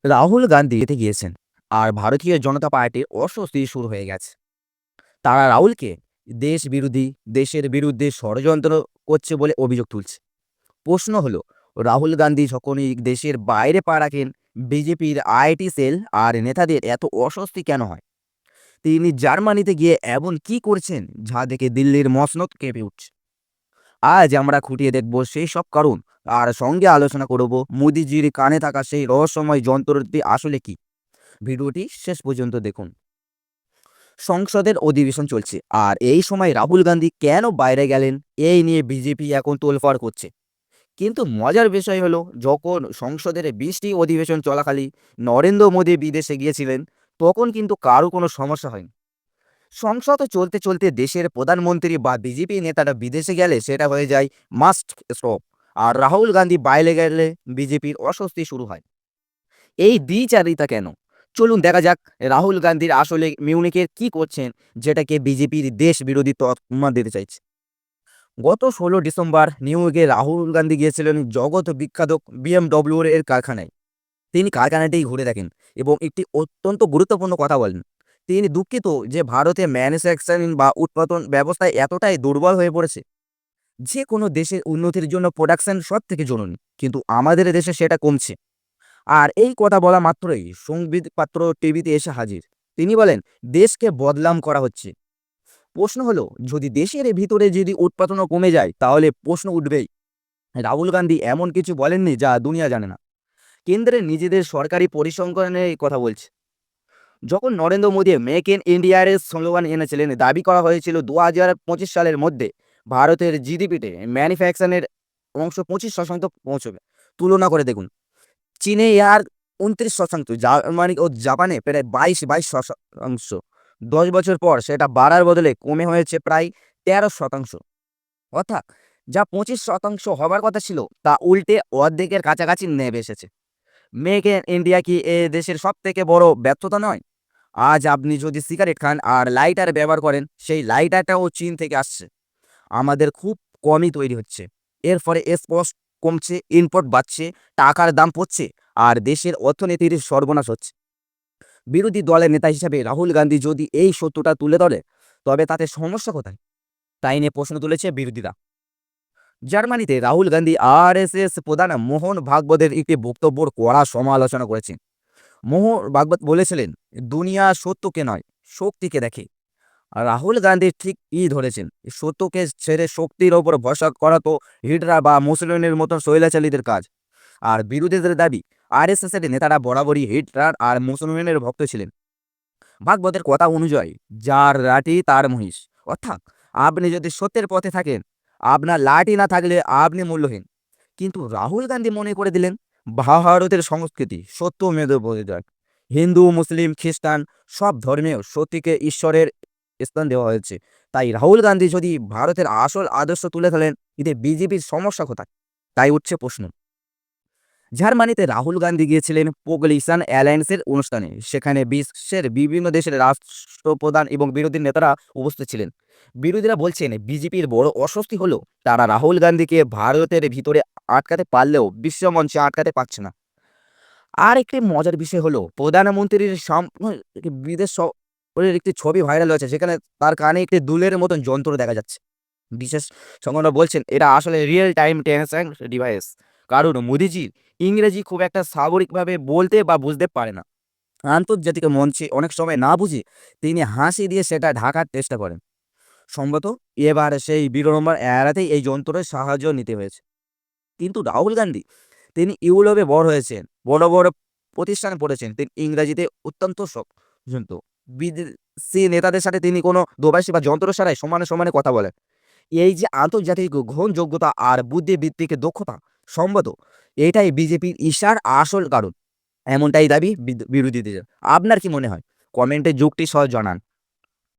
রাহুল গান্ধী জিতে গিয়েছেন আর ভারতীয় জনতা পার্টির অস্বস্তি শুরু হয়ে গেছে। তারা রাহুলকে দেশ বিরোধী, দেশের বিরুদ্ধে ষড়যন্ত্র করছে বলে অভিযোগ তুলছে। প্রশ্ন হলো, রাহুল গান্ধী যখনই দেশের বাইরে পা রাখেন, বিজেপির আইটি সেল আর নেতাদের এত অস্বস্তি কেন হয়? তিনি জার্মানিতে গিয়ে এমন কি করছেন যা দেখে দিল্লির মসনদ কেঁপে উঠছে? আজ আমরা খুঁটিয়ে দেখব সেই সব কারণ, আর সঙ্গে আলোচনা করব মোদিজির কানে থাকা সেই রহস্যময় যন্ত্রটি আসলে কি। ভিডিওটি শেষ পর্যন্ত দেখুন। সংসদের অধিবেশন চলছে আর এই সময় রাহুল গান্ধী কেন বাইরে গেলেন, এই নিয়ে বিজেপি এখন তোলপাড় করছে। কিন্তু মজার বিষয় হলো, যখন সংসদের 20টি অধিবেশন চলাকালীন নরেন্দ্র মোদী বিদেশে গিয়েছিলেন, তখন কিন্তু কারো কোনো সমস্যা হয়নি। সংসদ চলতে চলতে দেশের প্রধানমন্ত্রী বা বিজেপি নেতারা বিদেশে গেলে সেটা হয়ে যায় মাস্ট স্টপ। আর রাহুল গান্ধী বাইরে গেলে বিজেপির অস্বস্তি শুরু হয়। এই দ্বিচারিতা কেন? চলুন দেখা যাক রাহুল গান্ধীর আসলে মিউনিকের কি করছেন, যেটাকে বিজেপির দেশ বিরোধী তকমা দিতে চাইছে। গত 16 ডিসেম্বর নিউ ইয়র্কে রাহুল গান্ধী গিয়েছিলেন জগৎ বিখ্যাত BMW এর কারখানায়। তিনি কারখানাতেই ঘুরে দেখেন এবং একটি অত্যন্ত গুরুত্বপূর্ণ কথা বলেন। তিনি দুঃখিত যে ভারতে ম্যানুফ্যাকচারিং বা উৎপাদন ব্যবস্থায় এতটাই দুর্বল হয়ে পড়েছে। যে কোনো দেশের উন্নতির জন্য প্রোডাকশন সব থেকে জরুরি, কিন্তু আমাদের দেশে সেটা কমছে। আর এই কথা বলা মাত্রই সংবিদপাত্র টিভিতে এসে হাজির। তিনি বলেন, দেশকে বদনাম করা হচ্ছে। প্রশ্ন হলো, যদি দেশের ভিতরে যদি উৎপাদনও কমে যায়, তাহলে প্রশ্ন উঠবেই, রাহুল গান্ধী এমন কিছু বলেননি যা দুনিয়া জানে না। কেন্দ্রের নিজেদের সরকারি পরিসংখ্যানের এই কথা বলছে। যখন নরেন্দ্র মোদী মেক ইন ইন্ডিয়ার স্লোগান এনেছিলেন, দাবি করা হয়েছিল 2025 সালের মধ্যে ভারতের জিডিপিতে ম্যানুফ্যাকচারের অংশ 25% পৌঁছবে। তুলনা করে দেখুন, চীনে আর 29%, জার্মানি ও জাপানে প্রায় 22 শতাংশ। 10 বছর পর সেটা বাড়ার বদলে কমে হয়েছে প্রায় 13%। অর্থাৎ যা 25% হবার কথা ছিল, তা উল্টে অর্ধেকের কাছাকাছি নেমে এসেছে। মেক ইন ইন্ডিয়া কি এ দেশের সব থেকে বড় ব্যর্থতা নয়? আজ আপনি যদি সিগারেট খান আর লাইটার ব্যবহার করেন, সেই লাইটারটাও চীন থেকে আসছে। আমাদের খুব কমই তৈরি হচ্ছে। এর ফলে স্পষ্ট কমছে, ইম্পোর্ট বাড়ছে, টাকার দাম পড়ছে, আর দেশের অর্থনীতির সর্বনাশ হচ্ছে। বিরোধী দলের নেতা হিসাবে রাহুল গান্ধী যদি এই সত্যটা তুলে ধরে, তবে তাতে সমস্যা কোথায়? তাই নিয়ে প্রশ্ন তুলেছে বিরোধীরা। জার্মানিতে রাহুল গান্ধী আরএসএস প্রধান মোহন ভাগবতের একটি বক্তব্যর কড়া সমালোচনা করেছেন। মোহন ভাগবত বলেছিলেন, দুনিয়া সত্যকে নয়, শক্তিকে দেখে। আর রাহুল গান্ধী ঠিক ধরেছেন, সত্যকে ছেড়ে শক্তির ওপর ভরসা করা তো হিটলার বা মুসলিনের মতো স্বৈরাচারীদের কাজ। আর বিরোধীদের দাবি, আরএসএস এর নেতারা বরাবরই হিটলার আর মুসলিমের ভক্ত ছিলেন। ভাগবতের কথা অনুযায়ী, যার লাঠি তার মহিষ। অর্থাৎ আপনি যদি সত্যের পথে থাকেন, আপনার লাঠি না থাকলে আপনি মূল্যহীন। কিন্তু রাহুল গান্ধী মনে করে দিলেন, ভারতের সংস্কৃতি সত্য মেদ যায়। হিন্দু, মুসলিম, খ্রিস্টান সব ধর্মেও সত্যিকে ঈশ্বরের স্থান দেওয়া হয়েছে। তাই রাহুল গান্ধী যদি ভারতের আসল আদর্শ তুলে ধরেন, এতে বিজেপির সমস্যা কোথায়? তাই উঠছে প্রশ্ন। জার্মানিতে রাহুল গান্ধী গিয়েছিলেন পপুলেশন অ্যালায়েন্সের অনুষ্ঠানে। সেখানে বিশ্বের বিভিন্ন দেশের রাষ্ট্রপ্রধান এবং বিরোধী নেতারা উপস্থিত ছিলেন। বিরোধীরা বলছেন, বিজেপির বড় অস্বস্তি হলো তারা রাহুল গান্ধীকে ভারতের ভিতরে আটকাতে পারলেও বিশ্ব মঞ্চে আটকাতে পারছে না। আর একটি মজার বিষয় হলো, প্রধানমন্ত্রীর বিদেশ সফরের একটি ছবি ভাইরাল হয়েছে, যেখানে তার কানে একটি দুলের মতন যন্ত্র দেখা যাচ্ছে। বিশেষ সংবাদদাতা বলছেন, এটা আসলে রিয়েল টাইম ট্রান্সলেশন ডিভাইস। কারণ মোদিজির ইংরেজি খুব একটা স্বাভাবিকভাবে বলতে বা বুঝতে পারে না। আন্তর্জাতিক মঞ্চে অনেক সময় না বুঝে তিনি হাসি দিয়ে সেটা ঢাকার চেষ্টা করেন। সম্ভবত এবার সেই বিড়ম্বনা এড়াতেই এই যন্ত্রের সাহায্য নিতে হয়েছে। কিন্তু রাহুল গান্ধী, তিনি ইউরোপে বড় হয়েছেন, বড় বড় প্রতিষ্ঠানে পড়েছেন, তিনি ইংরাজিতে অত্যন্ত পর্যন্ত বিদেশি নেতাদের সাথে তিনি কোনো দোভাষী বা যন্ত্র ছাড়াই সমানে সমানে কথা বলেন। এই যে আন্তর্জাতিক গ্রহণযোগ্যতা আর বুদ্ধিবৃত্তিক দক্ষতা, সম্ভবত এটাই বিজেপির ঈর্ষার আসল কারণ। এমনটাই দাবি বিরোধীদের। আপনার কি মনে হয়? কমেন্টে যুক্তি সহ জানান।